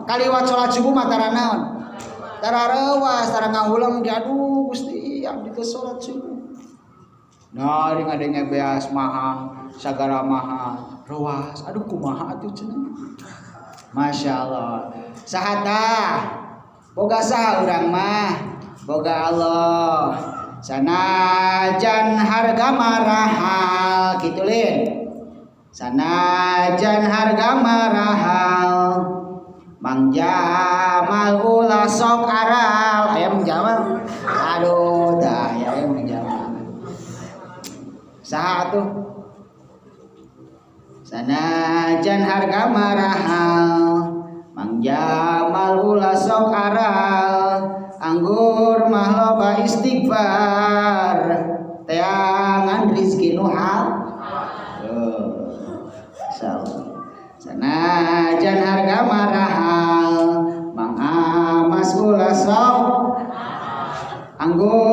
kaliwat sholat subuh mah tara naon tara rewas tara ngahulang ge aduh Gusti abdi teh sholat subuh nah ngadenge beas mahal sagara mahal rewas aduh kumaha atuh cenah Masya Allah sahata boga saha urang mah boga Allah sanajan harga marahal kitu lin sanajan harga marahal Mang Jamal ulah sok aral aya Mang Jamal aduh dah aya Mang Jamal saha atuh sanajan harga marahal Mang Jamal ulah sok aral anggur mah loba istighfar teangan rizki nu hal sanajan harga marahal Mang Amas ulah sok anggur